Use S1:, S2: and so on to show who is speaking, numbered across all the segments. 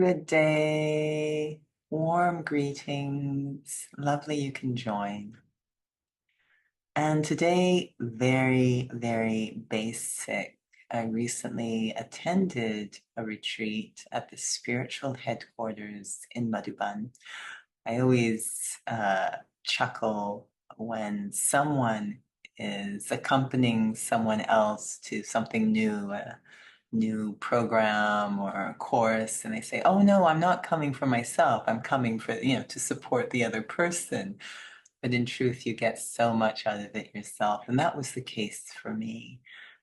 S1: Good day. Warm greetings. Lovely you can join. And today, very, very basic. I recently attended a retreat at the spiritual headquarters in Madhuban. I always chuckle when someone is accompanying someone else to something new, new program or a course, and they say, oh no, I'm not coming for myself, I'm coming for, to support the other person. But in truth, you get so much out of it yourself. And that was the case for me.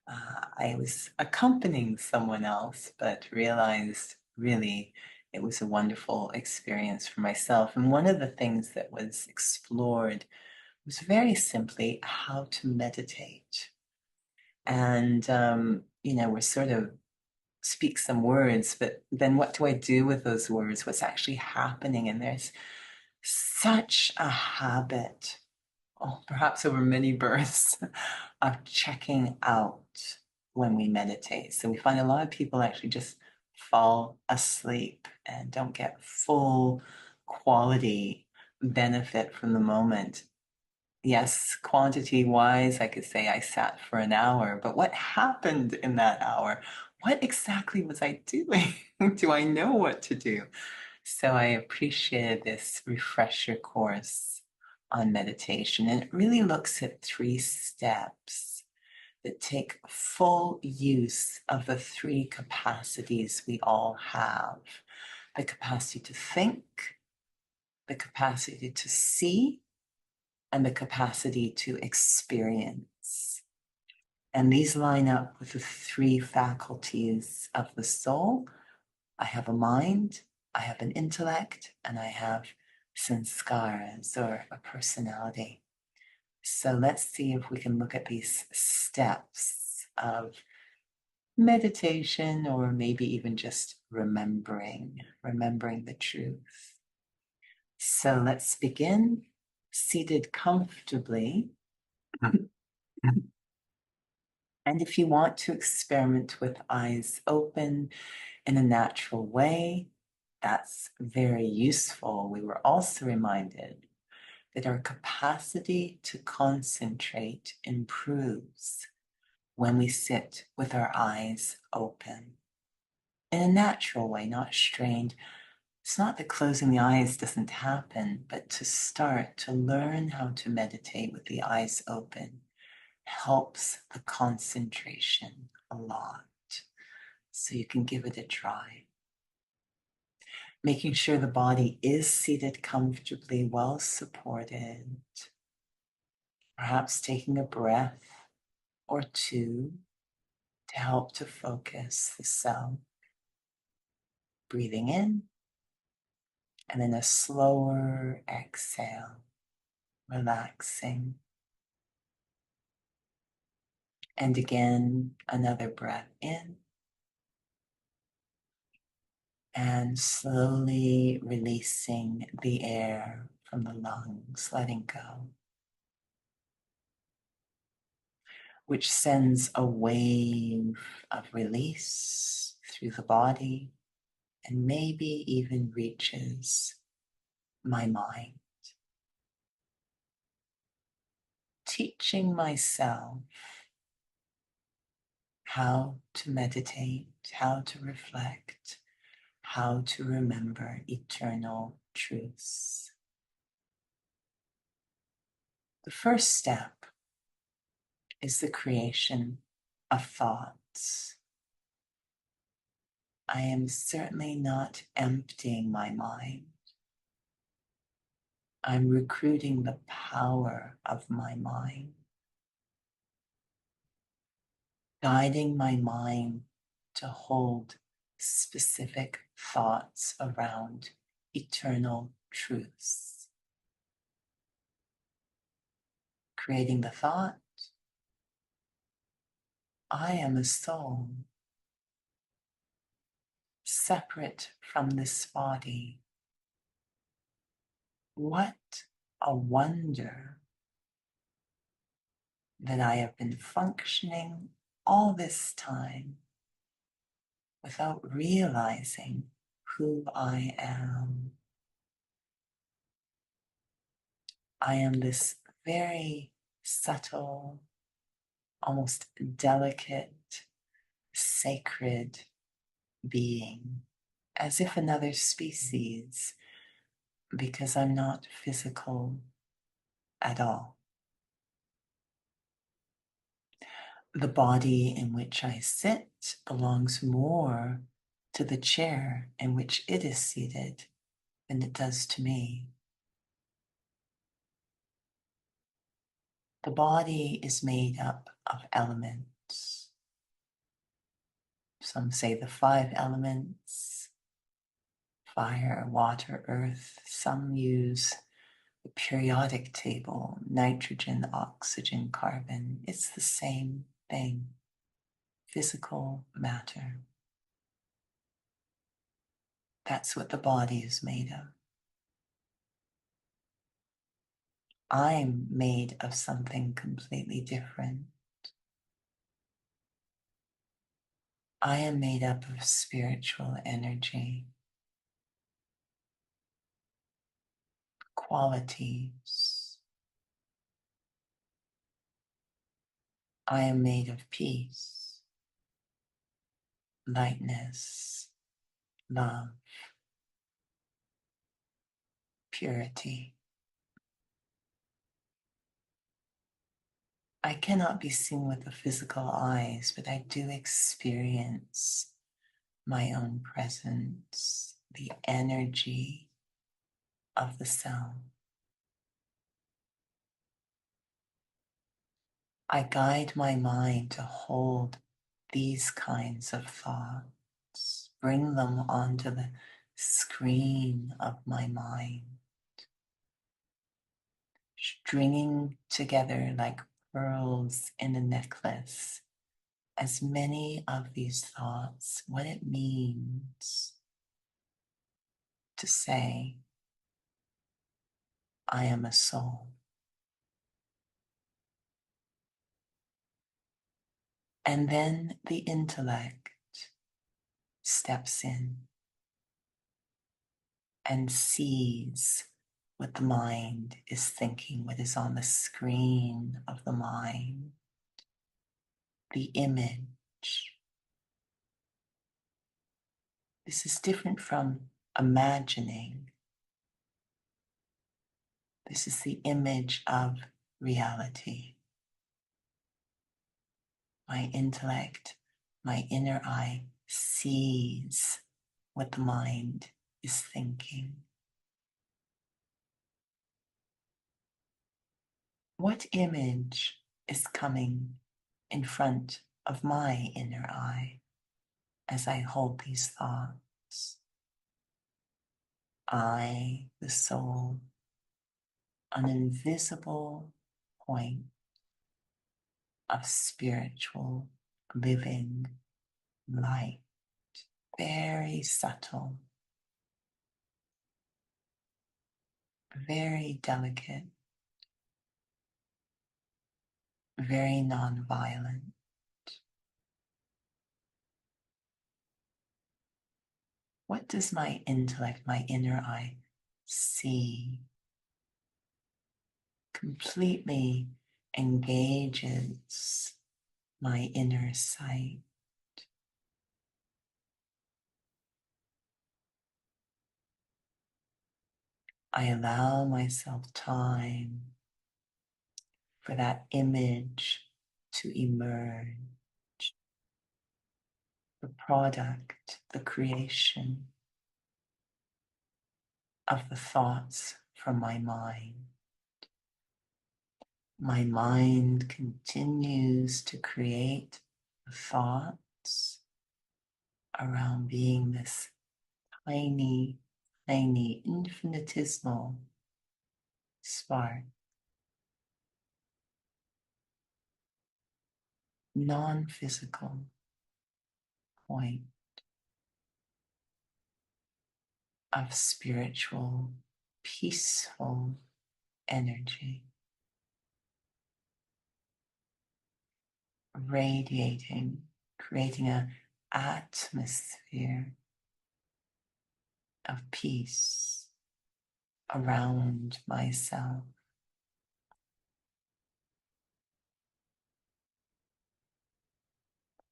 S1: I was accompanying someone else, but realized really it was a wonderful experience for myself. And one of the things that was explored was very simply how to meditate. And, we're sort of speak some words, but then what do I do with those words? What's actually happening? And there's such a habit, perhaps over many births, of checking out when we meditate. So we find a lot of people actually just fall asleep and don't get full quality benefit from the moment. Yes, quantity wise, I could say I sat for an hour, but what happened in that hour? What exactly was I doing? Do I know what to do? So I appreciated this refresher course on meditation, and it really looks at 3 steps that take full use of the 3 capacities we all have: the capacity to think, the capacity to see, and the capacity to experience. And these line up with the 3 faculties of the soul. I have a mind, I have an intellect, and I have sanskaras, or a personality. So let's see if we can look at these steps of meditation, or maybe even just remembering the truth. So let's begin seated comfortably. And if you want to experiment with eyes open in a natural way, that's very useful. We were also reminded that our capacity to concentrate improves when we sit with our eyes open in a natural way, not strained. It's not that closing the eyes doesn't happen, but to start to learn how to meditate with the eyes open helps the concentration a lot. So you can give it a try. Making sure the body is seated comfortably, well supported. Perhaps taking a breath or two to help to focus the self. Breathing in, and then a slower exhale, relaxing. And again, another breath in, and slowly releasing the air from the lungs, letting go, which sends a wave of release through the body and maybe even reaches my mind. Teaching myself how to meditate, how to reflect, how to remember eternal truths. The first step is the creation of thoughts. I am certainly not emptying my mind. I'm recruiting the power of my mind, guiding my mind to hold specific thoughts around eternal truths. Creating the thought, I am a soul, separate from this body. What a wonder that I have been functioning all this time without realizing who I am. I am this very subtle, almost delicate, sacred being, as if another species, because I'm not physical at all. The body in which I sit belongs more to the chair in which it is seated than it does to me. The body is made up of elements. Some say the 5 elements: fire, water, earth. Some use the periodic table: nitrogen, oxygen, carbon. It's the same thing: physical matter. That's what the body is made of. I'm made of something completely different. I am made up of spiritual energy, qualities. I am made of peace, lightness, love, purity. I cannot be seen with the physical eyes, but I do experience my own presence, the energy of the self. I guide my mind to hold these kinds of thoughts, bring them onto the screen of my mind, stringing together like pearls in a necklace as many of these thoughts, what it means to say, I am a soul. And then the intellect steps in and sees what the mind is thinking, what is on the screen of the mind, the image. This is different from imagining. This is the image of reality. My intellect, my inner eye sees what the mind is thinking. What image is coming in front of my inner eye as I hold these thoughts? I, the soul, an invisible point of spiritual living light, very subtle, very delicate, very non-violent. What does my intellect, my inner eye, see? Completely engages my inner sight. I allow myself time for that image to emerge, the product, the creation of the thoughts from my mind. My mind continues to create thoughts around being this tiny, tiny, infinitesimal spark, non-physical point of spiritual, peaceful energy, radiating, creating an atmosphere of peace around myself.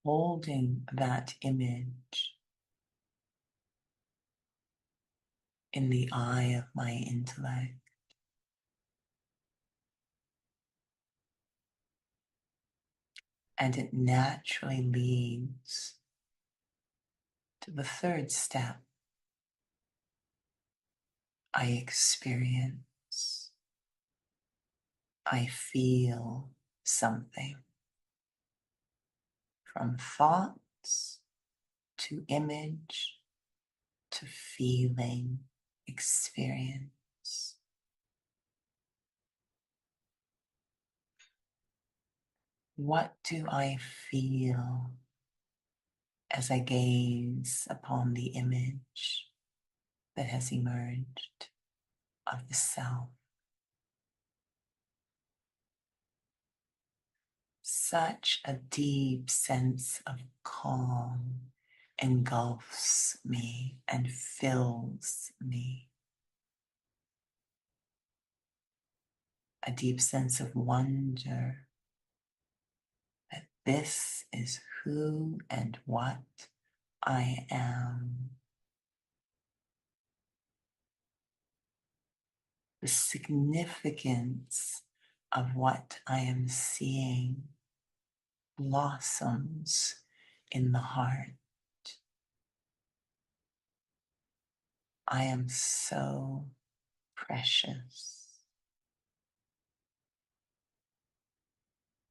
S1: Holding that image in the eye of my intellect. And it naturally leads to the third step. I experience, I feel something. From thoughts to image to feeling, experience. What do I feel as I gaze upon the image that has emerged of the self? Such a deep sense of calm engulfs me and fills me. A deep sense of wonder that this is who and what I am. The significance of what I am seeing blossoms in the heart. I am so precious.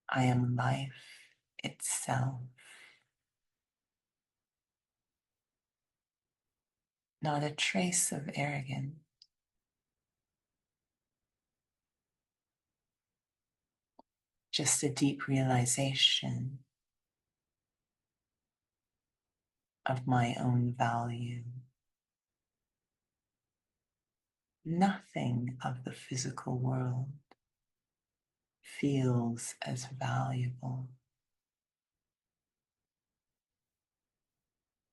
S1: I am life itself. Not a trace of arrogance. Just a deep realization of my own value. Nothing of the physical world feels as valuable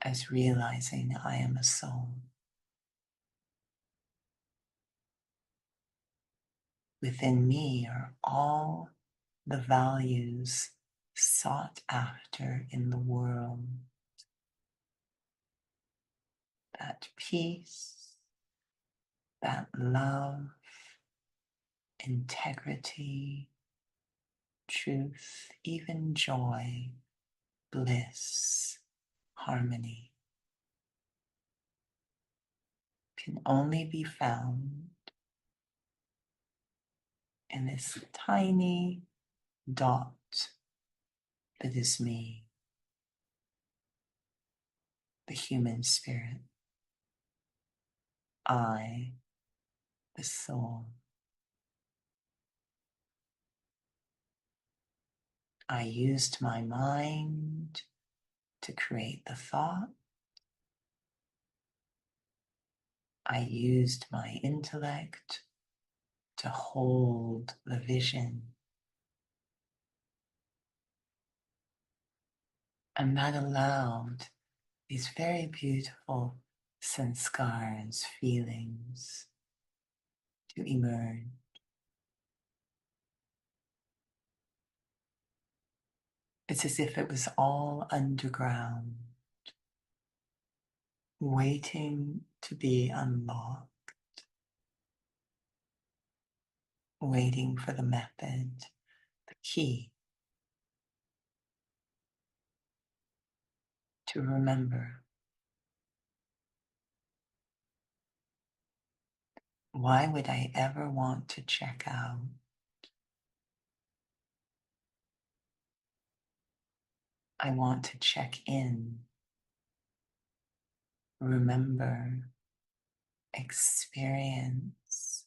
S1: as realizing I am a soul. Within me are all the values sought after in the world. That peace, that love, integrity, truth, even joy, bliss, harmony can only be found in this tiny dot that is me, the human spirit. I, the soul. I used my mind to create the thought. I used my intellect to hold the vision. And that allowed these very beautiful sanskars, feelings, to emerge. It's as if it was all underground, waiting to be unlocked, waiting for the method, the key to remember. Why would I ever want to check out? I want to check in, remember, experience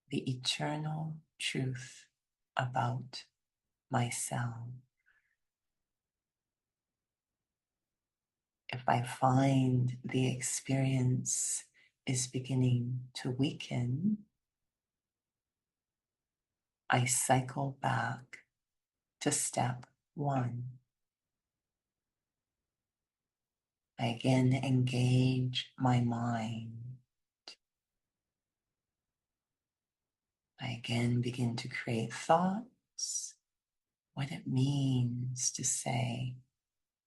S1: the eternal truth about myself. If I find the experience is beginning to weaken, I cycle back to step one. I again engage my mind. I again begin to create thoughts, what it means to say,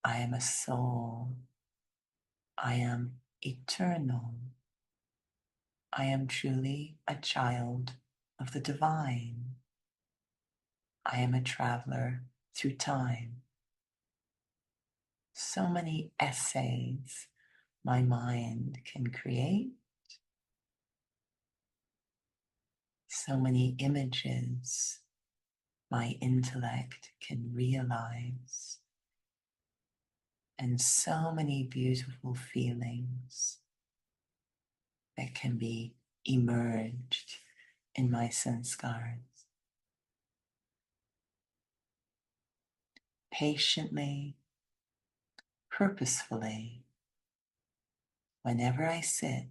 S1: I am a soul. I am eternal. I am truly a child of the divine. I am a traveler through time. So many essays my mind can create, so many images my intellect can realize, and so many beautiful feelings that can be emerged in my sanskars. Patiently, purposefully, whenever I sit,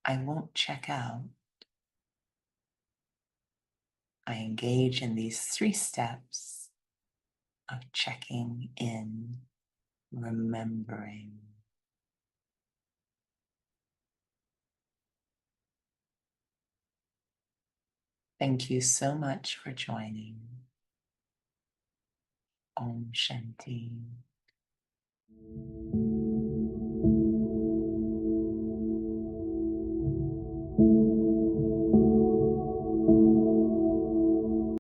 S1: I won't check out. I engage in these 3 steps of checking in, remembering. Thank you so much for joining. Om Shanti.